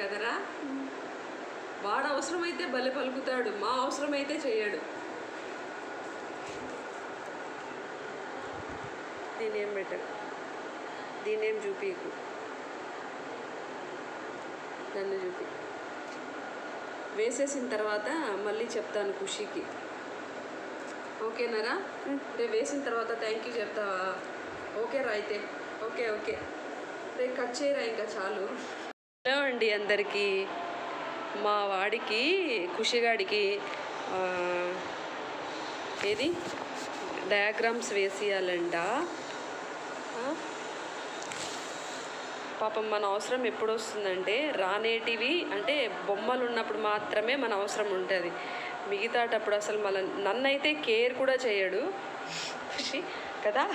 కదరా. వాడు అవసరమైతే భలే పలుకుతాడు, మా అవసరమైతే చేయడు. దీనేం బెటర్, దీనేం చూపికు, నన్ను చూపి. వేసేసిన తర్వాత మళ్ళీ చెప్తాను ఖుషికి, ఓకేనారా? రేపు వేసిన తర్వాత థ్యాంక్ యూ చెప్తావా? ఓకే రా అయితే, ఓకే ఓకే, రేపు కట్ చేయరా ఇంకా చాలు. హలో అండి అందరికీ. మా వాడికి ఖుషిగాడికి ఏది డయాగ్రామ్స్ వేసియాలంట. పాపం మన అవసరం ఎప్పుడు వస్తుందంటే రానేటివి, అంటే బొమ్మలు ఉన్నప్పుడు మాత్రమే మన అవసరం ఉంటుంది. మిగతాటప్పుడు అసలు నన్నైతే కేర్ కూడా చేయడు ఖుషి కదా.